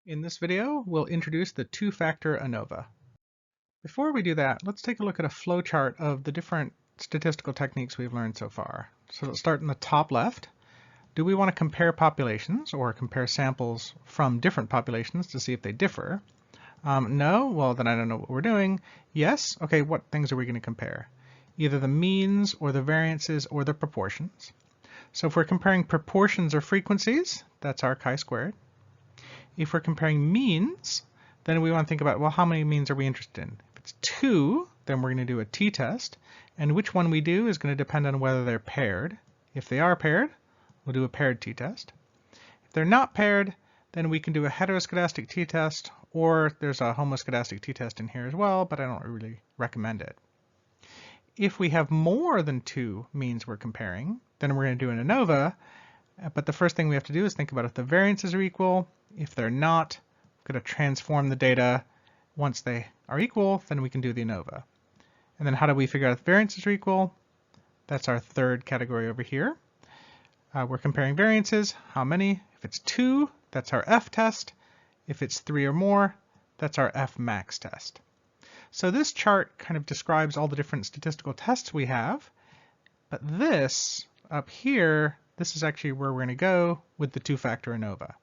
In this video, we'll introduce the two-factor ANOVA. Before we do that, let's take a look at a flowchart of the different statistical techniques we've learned so far. So let's start in the top left. Do we want to compare populations or compare samples from different populations to see if they differ? No? Well, then I don't know what we're doing. Yes? Okay, what things are we going to compare? Either the means or the variances or the proportions. So if we're comparing proportions or frequencies, that's our chi-squared. If we're comparing means, then we want to think about, well, how many means are we interested in? If it's 2, then we're going to do a t-test, and which one we do is going to depend on whether they're paired. If they are paired, we'll do a paired t-test. If they're not paired, then we can do a heteroscedastic t-test, or there's a homoscedastic t-test in here as well, but I don't really recommend it. If we have more than 2 means we're comparing, then we're going to do an ANOVA, but the first thing we have to do is think about if the variances are equal. If they're not, we're going to transform the data. Once they are equal, then we can do the ANOVA. And then how do we figure out if variances are equal? That's our third category over here. We're comparing variances. How many? If it's 2, that's our F test. If it's 3 or more, that's our F max test. So this chart kind of describes all the different statistical tests we have. But this up here, this is actually where we're going to go with the two-factor ANOVA.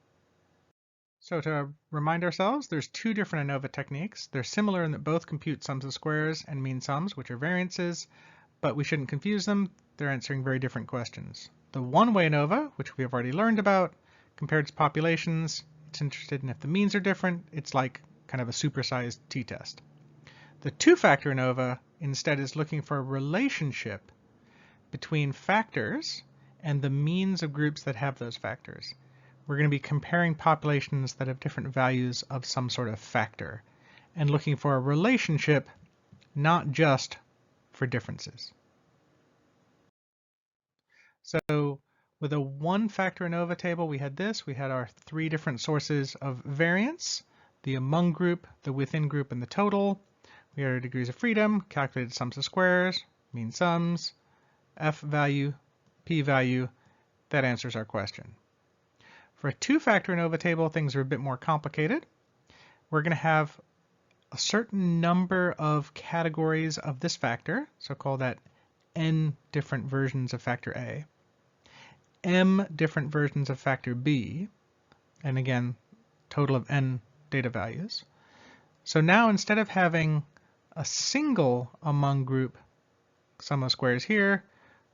So to remind ourselves, there's two different ANOVA techniques. They're similar in that both compute sums of squares and mean sums, which are variances, but we shouldn't confuse them. They're answering very different questions. The one-way ANOVA, which we have already learned about, compared to populations, it's interested in if the means are different. It's like kind of a supersized t-test. The two-factor ANOVA instead is looking for a relationship between factors and the means of groups that have those factors. We're going to be comparing populations that have different values of some sort of factor and looking for a relationship, not just for differences. So with a one-factor ANOVA table, we had this. We had our 3 different sources of variance, the among group, the within group, and the total. We had our degrees of freedom, calculated sums of squares, mean sums, F value, P value. That answers our question. For a two-factor ANOVA table, things are a bit more complicated. We're going to have a certain number of categories of this factor, so call that n different versions of factor A, m different versions of factor B, and again, total of n data values. So now instead of having a single among group sum of squares here,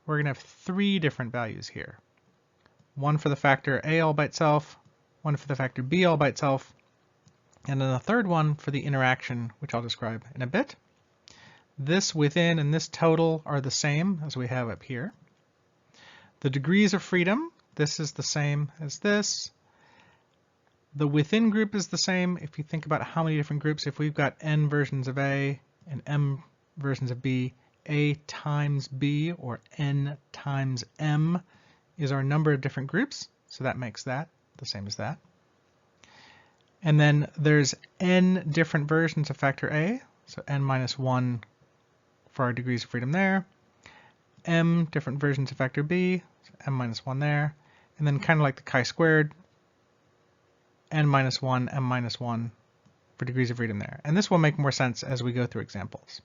we're going to have 3 different values here. One for the factor A all by itself, one for the factor B all by itself, and then a third one for the interaction, which I'll describe in a bit. This within and this total are the same as we have up here. The degrees of freedom, this is the same as this. The within group is the same. If you think about how many different groups, if we've got n versions of A and m versions of B, A times B or n times m is our number of different groups, so that makes that the same as that. And then there's n different versions of factor A, so n minus 1 for our degrees of freedom there, m different versions of factor B, so m minus 1 there, and then kind of like the chi-squared, n minus 1, m minus 1 for degrees of freedom there. And this will make more sense as we go through examples.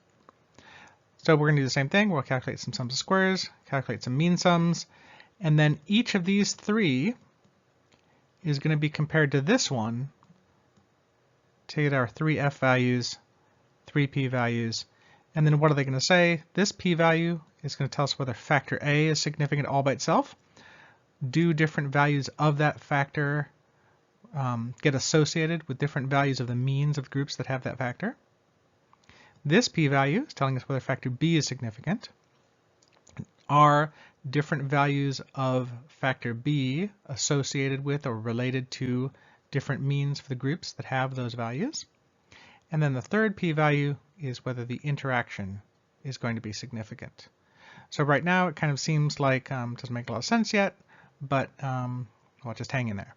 So we're going to do the same thing. We'll calculate some sums of squares, calculate some mean sums, and then each of these 3 is going to be compared to this one to get our 3 F values, 3 P values, and then what are they going to say? This P value is going to tell us whether factor A is significant all by itself. Do different values of that factor get associated with different values of the means of groups that have that factor? This P value is telling us whether factor B is significant. Are different values of factor B associated with or related to different means for the groups that have those values? And then the third p-value is whether the interaction is going to be significant. So right now it kind of seems like it doesn't make a lot of sense yet, but well, just hang in there.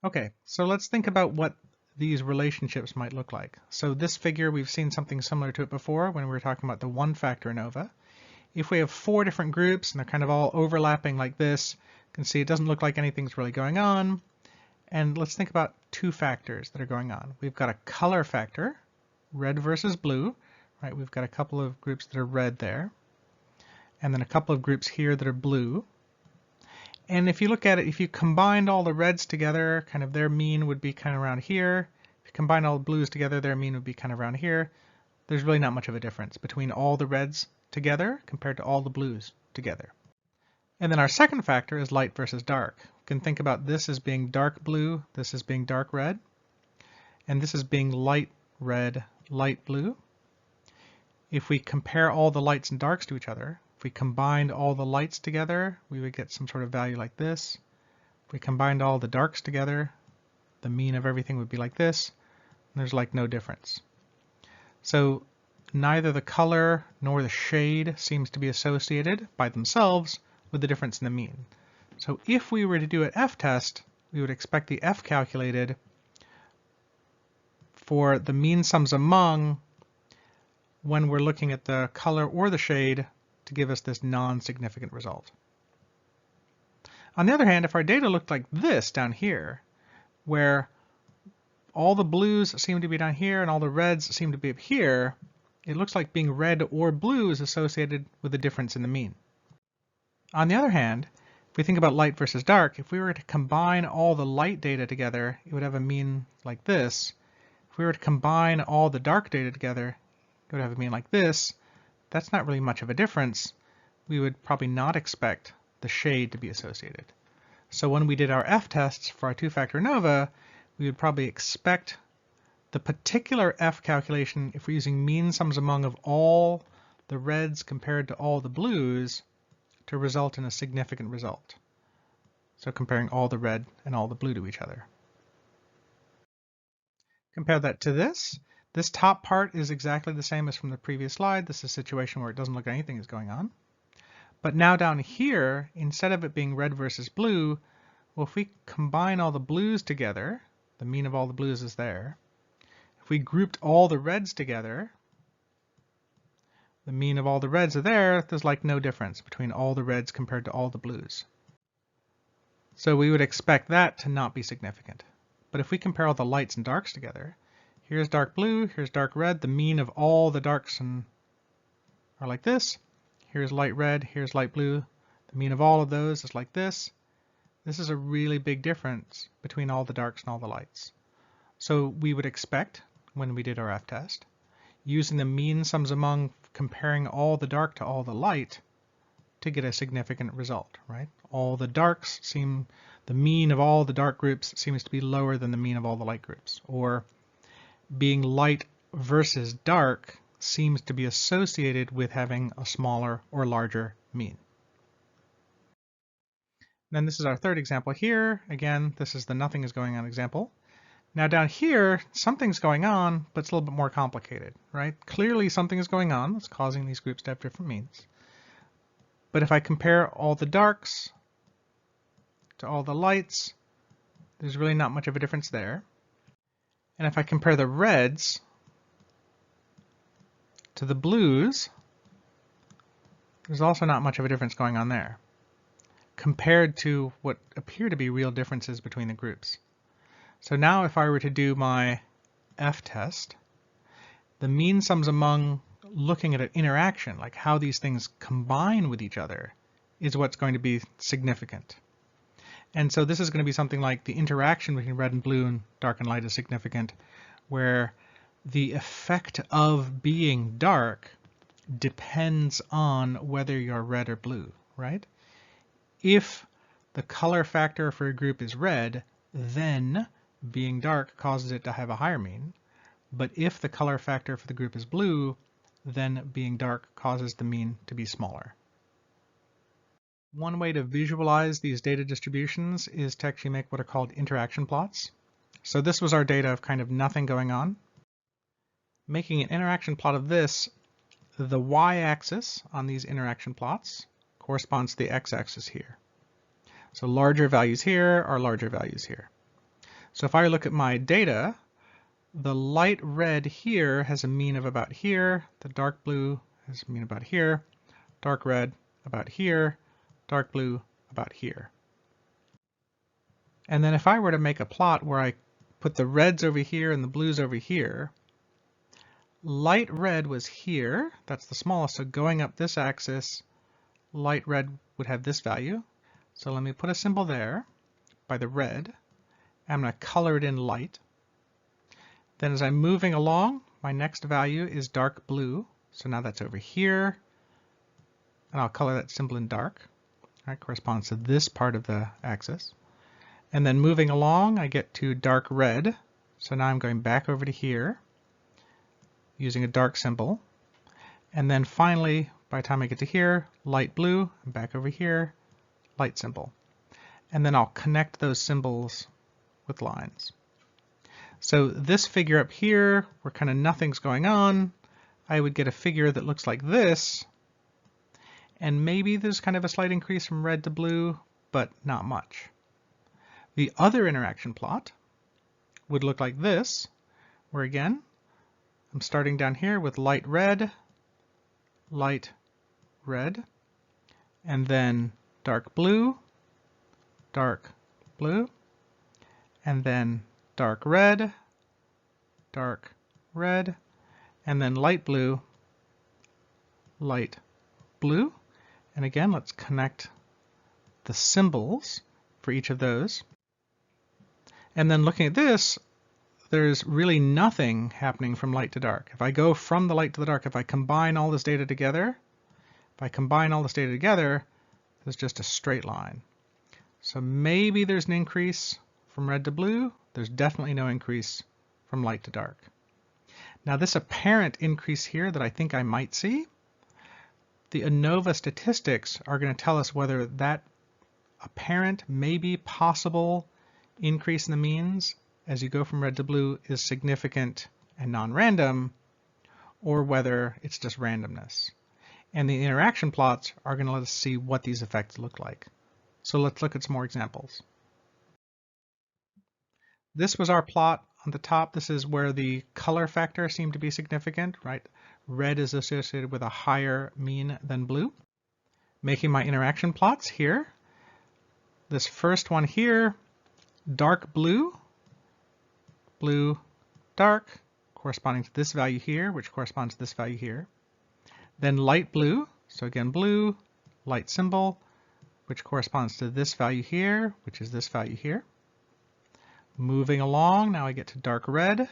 Okay, so let's think about what these relationships might look like. So this figure, we've seen something similar to it before when we were talking about the one-factor ANOVA. If we have 4 different groups and they're kind of all overlapping like this, you can see it doesn't look like anything's really going on. And let's think about two factors that are going on. We've got a color factor, red versus blue, right? We've got a couple of groups that are red there, and then a couple of groups here that are blue. And if you look at it, if you combined all the reds together, kind of their mean would be kind of around here. If you combine all the blues together, their mean would be kind of around here. There's really not much of a difference between all the reds together compared to all the blues together. And then our second factor is light versus dark. We can think about this as being dark blue, this as being dark red, and this as being light red, light blue. If we compare all the lights and darks to each other, if we combined all the lights together, we would get some sort of value like this. If we combined all the darks together, the mean of everything would be like this. And there's like no difference. So neither the color nor the shade seems to be associated by themselves with the difference in the mean. So if we were to do an f-test, we would expect the f calculated for the mean sums among when we're looking at the color or the shade to give us this non-significant result. On the other hand, if our data looked like this down here, where all the blues seem to be down here and all the reds seem to be up here, it looks like being red or blue is associated with a difference in the mean. On the other hand, if we think about light versus dark, if we were to combine all the light data together, it would have a mean like this. If we were to combine all the dark data together, it would have a mean like this. That's not really much of a difference. We would probably not expect the shade to be associated. So when we did our f-tests for our two-factor ANOVA, we would probably expect the particular f calculation, if we're using mean sums among of all the reds compared to all the blues, to result in a significant result. So comparing all the red and all the blue to each other. Compare that to this. This top part is exactly the same as from the previous slide. This is a situation where it doesn't look like anything is going on. But now down here, instead of it being red versus blue, well, if we combine all the blues together, the mean of all the blues is there. If we grouped all the reds together, the mean of all the reds are there. There's like no difference between all the reds compared to all the blues. So we would expect that to not be significant. But if we compare all the lights and darks together, here's dark blue, here's dark red, the mean of all the darks are like this. Here's light red, here's light blue. The mean of all of those is like this. This is a really big difference between all the darks and all the lights. So we would expect, when we did our f-test, using the mean sums among, comparing all the dark to all the light, to get a significant result, right? All the darks seem, the mean of all the dark groups seems to be lower than the mean of all the light groups. Or being light versus dark seems to be associated with having a smaller or larger mean. Then this is our third example here. Again, this is the nothing is going on example. Now down here, something's going on, but it's a little bit more complicated, right? Clearly something is going on that's causing these groups to have different means. But if I compare all the darks to all the lights, there's really not much of a difference there. And if I compare the reds to the blues, there's also not much of a difference going on there, compared to what appear to be real differences between the groups. So now if I were to do my f-test, the mean sums among looking at an interaction, like how these things combine with each other, is what's going to be significant. And so this is going to be something like the interaction between red and blue and dark and light is significant, where the effect of being dark depends on whether you're red or blue, right? If the color factor for a group is red, then being dark causes it to have a higher mean. But if the color factor for the group is blue, then being dark causes the mean to be smaller. One way to visualize these data distributions is to actually make what are called interaction plots. So this was our data of kind of nothing going on. Making an interaction plot of this, the y-axis on these interaction plots corresponds to the x-axis here. So larger values here are larger values here. So if I look at my data, the light red here has a mean of about here, the dark blue has a mean about here, dark red about here, dark blue about here. And then if I were to make a plot where I put the reds over here and the blues over here, light red was here, that's the smallest, so going up this axis, light red would have this value. So let me put a symbol there by the red. I'm going to color it in light. Then as I'm moving along, my next value is dark blue. So now that's over here. And I'll color that symbol in dark. All right, corresponds to this part of the axis. And then moving along, I get to dark red. So now I'm going back over to here using a dark symbol. And then finally, by the time I get to here, light blue, I'm back over here, light symbol. And then I'll connect those symbols with lines. So this figure up here, where kind of nothing's going on, I would get a figure that looks like this. And maybe there's kind of a slight increase from red to blue, but not much. The other interaction plot would look like this, where again, I'm starting down here with light red, and then dark blue, and then dark red, and then light blue. And again, let's connect the symbols for each of those. And then looking at this, there's really nothing happening from light to dark. If I go from the light to the dark, if I combine all this data together, there's just a straight line. So maybe there's an increase from red to blue. There's definitely no increase from light to dark. Now this apparent increase here that I think I might see, the ANOVA statistics are going to tell us whether that apparent, maybe possible increase in the means as you go from red to blue is significant and non-random, or whether it's just randomness. And the interaction plots are going to let us see what these effects look like. So let's look at some more examples. This was our plot on the top. This is where the color factor seemed to be significant, right? Red is associated with a higher mean than blue. Making my interaction plots here. This first one here, dark blue, dark, corresponding to this value here, which corresponds to this value here. Then light blue, so again blue, light symbol, which corresponds to this value here, which is this value here. Moving along, now I get to dark red,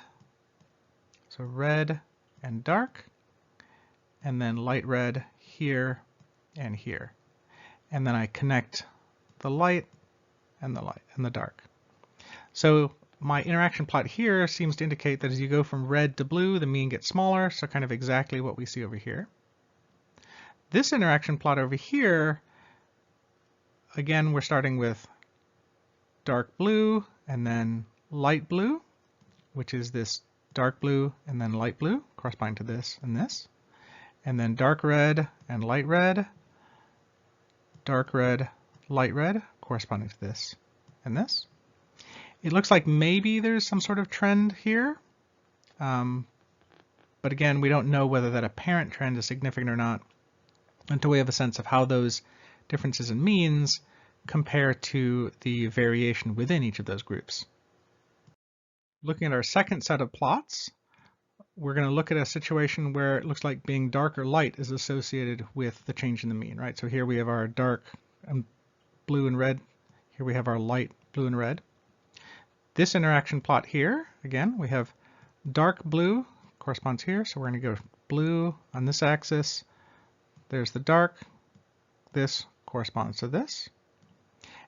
so red and dark, and then light red here and here. And then I connect the light and the dark. So my interaction plot here seems to indicate that as you go from red to blue, the mean gets smaller, so kind of exactly what we see over here. This interaction plot over here, again, we're starting with dark blue and then light blue, which is this dark blue and then light blue, corresponding to this and this. And then dark red and light red, dark red, light red, corresponding to this and this. It looks like maybe there's some sort of trend here, but again, we don't know whether that apparent trend is significant or not until we have a sense of how those differences in means compare to the variation within each of those groups. Looking at our second set of plots, we're going to look at a situation where it looks like being dark or light is associated with the change in the mean, right? So here we have our dark and blue and red. Here we have our light blue and red. This interaction plot here, again, we have dark blue corresponds here, so we're going to go blue on this axis. There's the dark. This corresponds to this.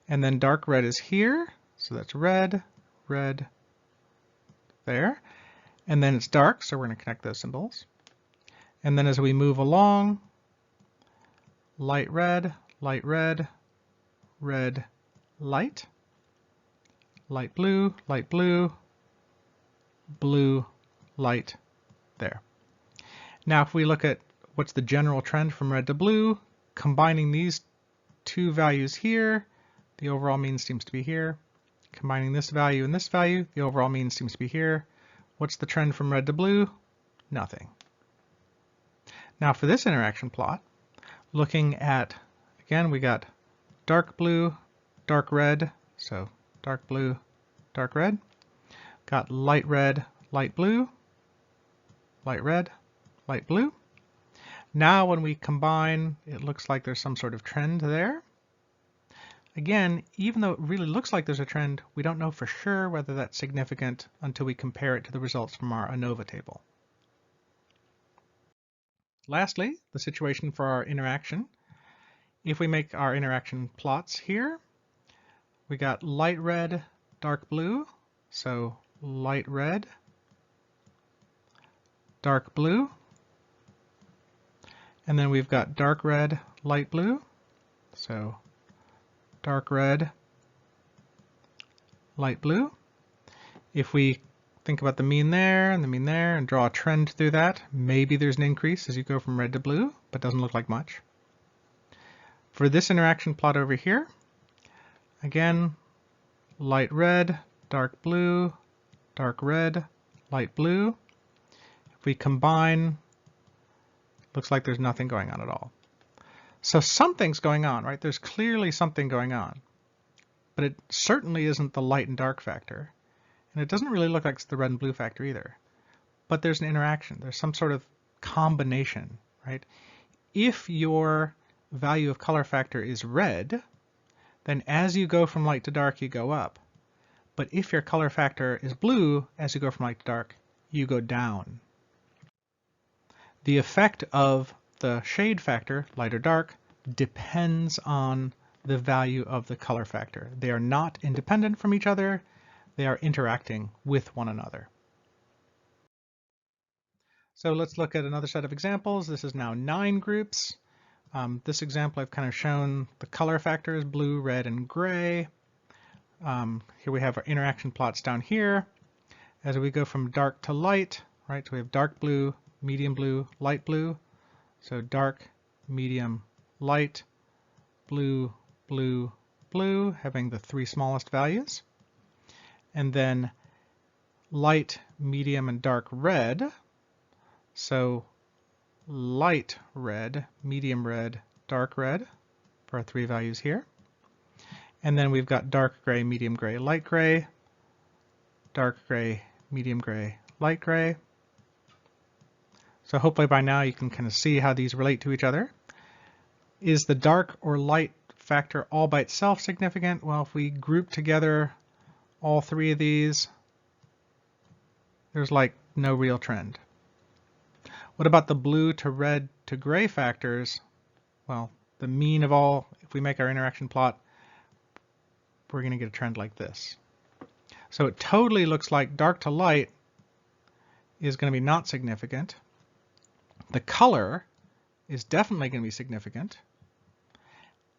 And then dark red is here, so that's red, red, there. And then it's dark, so we're going to connect those symbols. And then as we move along, light red, red, light, light blue, blue, light, there. Now if we look at what's the general trend from red to blue, combining these two values here, the overall mean seems to be here. Combining this value and this value, the overall mean seems to be here. What's the trend from red to blue? Nothing. Now for this interaction plot, looking at, again, we got dark blue, dark red, so dark blue, dark red. Got light red, light blue, light red, light blue. Now when we combine, it looks like there's some sort of trend there. Again, even though it really looks like there's a trend, we don't know for sure whether that's significant until we compare it to the results from our ANOVA table. Lastly, the situation for our interaction. If we make our interaction plots here, we got light red, dark blue, so light red, dark blue, and then we've got dark red, light blue, so dark red, light blue. If we think about the mean there and the mean there and draw a trend through that, maybe there's an increase as you go from red to blue, but doesn't look like much. For this interaction plot over here, again, light red, dark blue, dark red, light blue. If we combine, looks like there's nothing going on at all. So something's going on, right? There's clearly something going on, but it certainly isn't the light and dark factor. And it doesn't really look like it's the red and blue factor either. But there's an interaction. There's some sort of combination, right? If your value of color factor is red, then as you go from light to dark, you go up. But if your color factor is blue, as you go from light to dark, you go down. The effect of the shade factor, light or dark, depends on the value of the color factor. They are not independent from each other. They are interacting with one another. So let's look at another set of examples. This is now 9 groups. This example I've kind of shown the color factors, blue, red, and gray. Here we have our interaction plots down here. As we go from dark to light, right, so we have dark blue, medium blue, light blue. So dark, medium, light, blue, blue, blue, having the 3 smallest values. And then light, medium, and dark red. So light red, medium red, dark red for our 3 values here. And then we've got dark gray, medium gray, light gray, dark gray, medium gray, light gray. So hopefully by now you can kind of see how these relate to each other. Is the dark or light factor all by itself significant? Well, if we group together all 3 of these, there's like no real trend. What about the blue to red to gray factors? Well, the mean of all, if we make our interaction plot, we're going to get a trend like this. So it totally looks like dark to light is going to be not significant. The color is definitely going to be significant.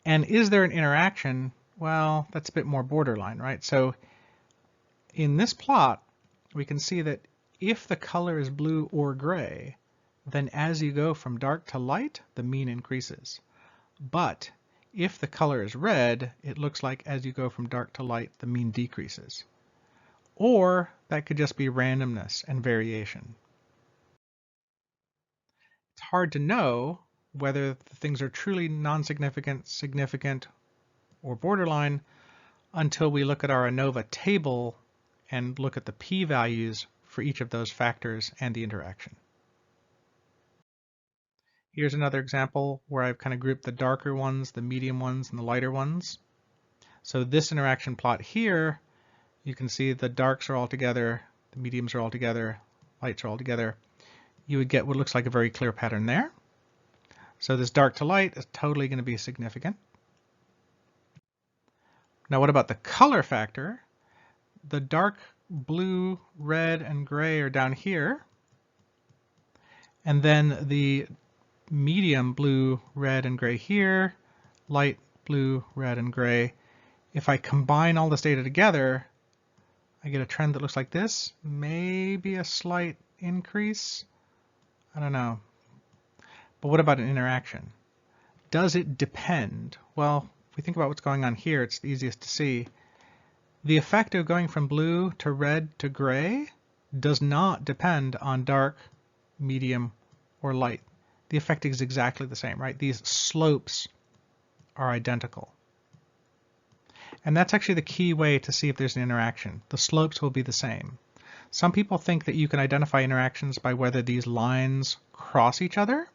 And is there an interaction? Well, that's a bit more borderline, right? So in this plot, we can see that if the color is blue or gray, then as you go from dark to light, the mean increases. But if the color is red, it looks like as you go from dark to light, the mean decreases. Or that could just be randomness and variation. It's hard to know whether the things are truly non-significant, significant, or borderline until we look at our ANOVA table and look at the p-values for each of those factors and the interaction. Here's another example where I've kind of grouped the darker ones, the medium ones, and the lighter ones. So this interaction plot here, you can see the darks are all together, the mediums are all together, lights are all together. You would get what looks like a very clear pattern there. So this dark to light is totally going to be significant. Now what about the color factor? The dark blue, red, and gray are down here. And then the medium blue, red, and gray here, light blue, red, and gray. If I combine all this data together, I get a trend that looks like this. Maybe a slight increase. I don't know. But what about an interaction? Does it depend? Well, if we think about what's going on here, it's the easiest to see. The effect of going from blue to red to gray does not depend on dark, medium, or light. The effect is exactly the same, right? These slopes are identical. And that's actually the key way to see if there's an interaction. The slopes will be the same. Some people think that you can identify interactions by whether these lines cross each other.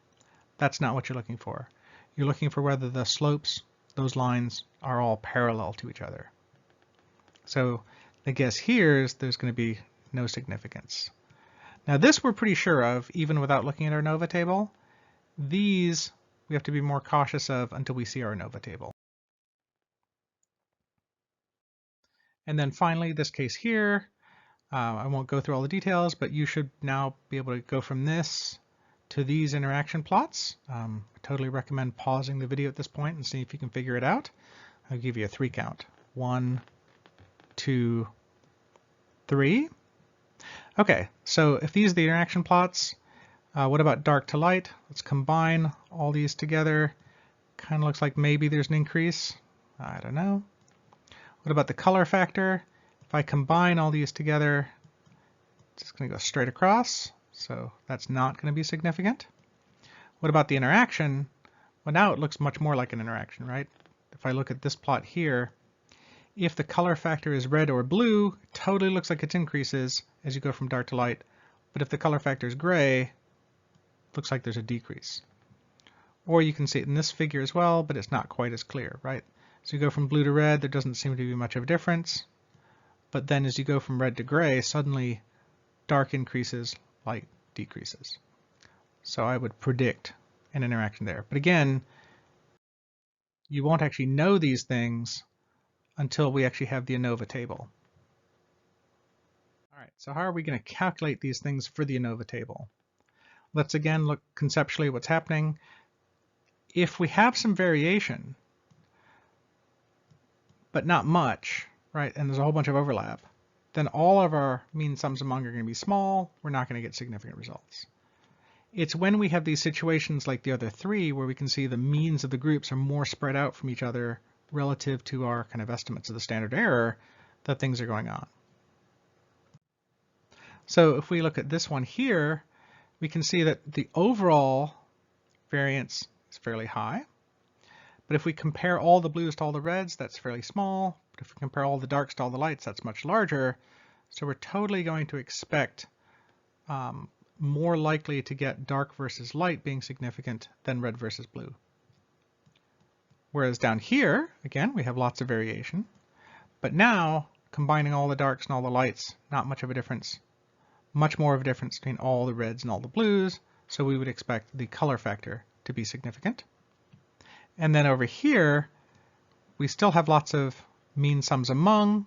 That's not what you're looking for. You're looking for whether the slopes, those lines, are all parallel to each other. So the guess here is there's going to be no significance. Now this we're pretty sure of, even without looking at our ANOVA table. These we have to be more cautious of until we see our ANOVA table. And then finally, this case here, I won't go through all the details, but you should now be able to go from this to these interaction plots. I totally recommend pausing the video at this point and see if you can figure it out. I'll give you a 3 count. 1, 2, 3. Okay, so if these are the interaction plots, what about dark to light? Let's combine all these together. Kind of looks like maybe there's an increase. I don't know. What about the color factor? If I combine all these together, it's just going to go straight across, so that's not going to be significant. What about the interaction? Well, now it looks much more like an interaction, right? If I look at this plot here, if the color factor is red or blue, it totally looks like it increases as you go from dark to light. But if the color factor is gray, it looks like there's a decrease. Or you can see it in this figure as well, but it's not quite as clear, right? So you go from blue to red, there doesn't seem to be much of a difference. But then as you go from red to gray, suddenly dark increases, light decreases. So I would predict an interaction there. But again, you won't actually know these things until we actually have the ANOVA table. All right, so how are we going to calculate these things for the ANOVA table? Let's again look conceptually at what's happening. If we have some variation, but not much, right, and there's a whole bunch of overlap, then all of our mean sums among are going to be small. We're not going to get significant results. It's when we have these situations like the other 3 where we can see the means of the groups are more spread out from each other relative to our kind of estimates of the standard error that things are going on. So if we look at this one here, we can see that the overall variance is fairly high. But if we compare all the blues to all the reds, that's fairly small. But if we compare all the darks to all the lights, that's much larger. So we're totally going to expect more likely to get dark versus light being significant than red versus blue. Whereas down here, again, we have lots of variation. But now, combining all the darks and all the lights, not much of a difference. Much more of a difference between all the reds and all the blues. So we would expect the color factor to be significant. And then over here, we still have lots of mean sums among,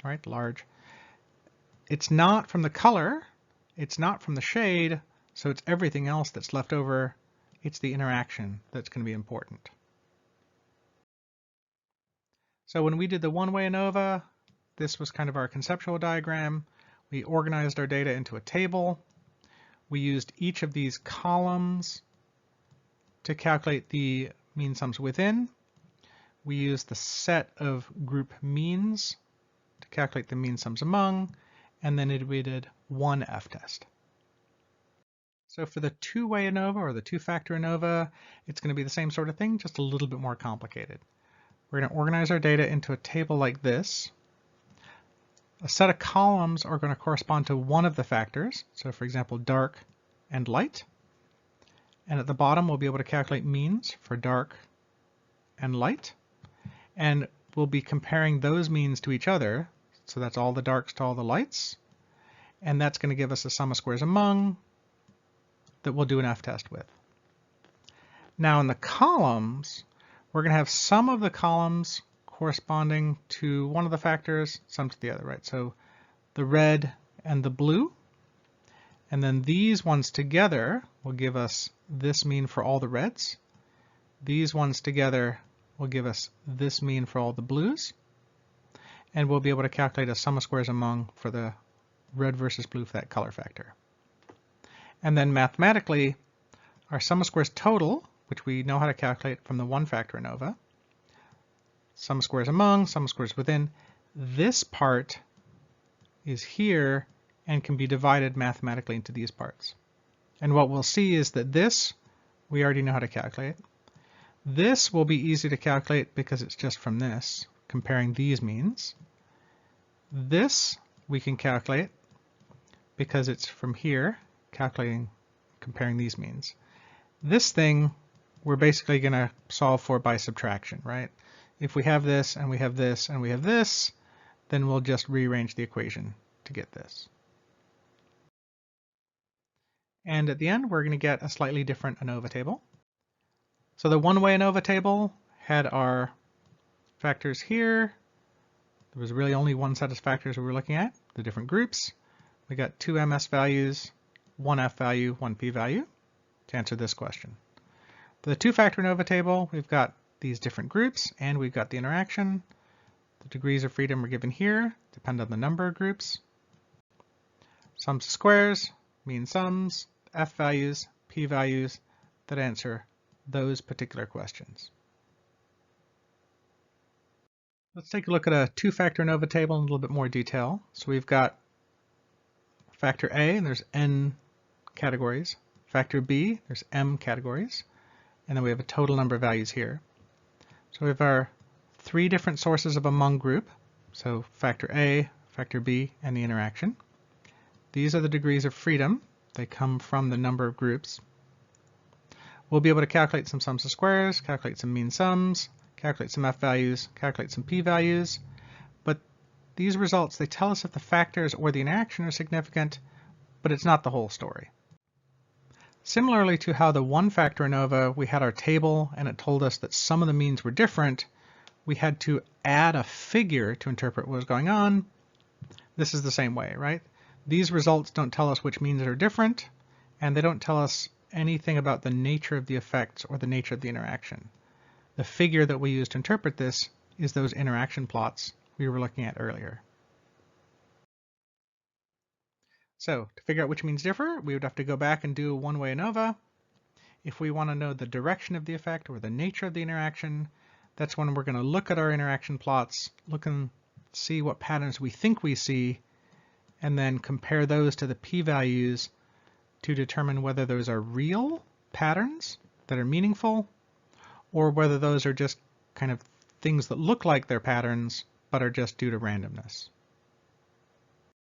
right, large. It's not from the color, it's not from the shade, so it's everything else that's left over. It's the interaction that's going to be important. So when we did the one-way ANOVA, this was kind of our conceptual diagram. We organized our data into a table. We used each of these columns to calculate the mean sums within. We use the set of group means to calculate the mean sums among, and then we did one f-test. So for the two-way ANOVA or the two-factor ANOVA, it's going to be the same sort of thing, just a little bit more complicated. We're going to organize our data into a table like this. A set of columns are going to correspond to one of the factors, so for example dark and light. And at the bottom we'll be able to calculate means for dark and light. And we'll be comparing those means to each other, so that's all the darks to all the lights. And that's going to give us a sum of squares among that we'll do an f-test with. Now in the columns, we're going to have some of the columns corresponding to one of the factors, some to the other, right? So the red and the blue. And then these ones together will give us this mean for all the reds. These ones together will give us this mean for all the blues. And we'll be able to calculate a sum of squares among for the red versus blue for that color factor. And then mathematically, our sum of squares total, which we know how to calculate from the one-factor ANOVA, sum of squares among, sum of squares within, this part is here and can be divided mathematically into these parts. And what we'll see is that this, we already know how to calculate. This will be easy to calculate because it's just from this, comparing these means. This we can calculate because it's from here, calculating, comparing these means. This thing we're basically going to solve for by subtraction, right? If we have this and we have this and we have this, then we'll just rearrange the equation to get this. And at the end, we're going to get a slightly different ANOVA table. So the one-way ANOVA table had our factors here. There was really only one set of factors we were looking at, the different groups. We got 2 MS values, 1 F value, 1 P value to answer this question. For the two-factor ANOVA table, we've got these different groups and we've got the interaction. The degrees of freedom are given here, depend on the number of groups. Sums of squares, mean sums, F values, P values that answer those particular questions. Let's take a look at a two-factor ANOVA table in a little bit more detail. So we've got factor A, and there's N categories. Factor B, there's M categories. And then we have a total number of values here. So we have our 3 different sources of a Hmong group. So factor A, factor B, and the interaction. These are the degrees of freedom. They come from the number of groups. We'll be able to calculate some sums of squares, calculate some mean sums, calculate some F values, calculate some P values. But these results, they tell us if the factors or the interaction are significant, but it's not the whole story. Similarly to how the one-factor ANOVA, we had our table and it told us that some of the means were different, we had to add a figure to interpret what was going on. This is the same way, right? These results don't tell us which means are different, and they don't tell us anything about the nature of the effects or the nature of the interaction. The figure that we use to interpret this is those interaction plots we were looking at earlier. So to figure out which means differ, we would have to go back and do a one-way ANOVA. If we want to know the direction of the effect or the nature of the interaction, that's when we're going to look at our interaction plots, look and see what patterns we think we see, and then compare those to the p-values to determine whether those are real patterns that are meaningful, or whether those are just kind of things that look like they're patterns, but are just due to randomness.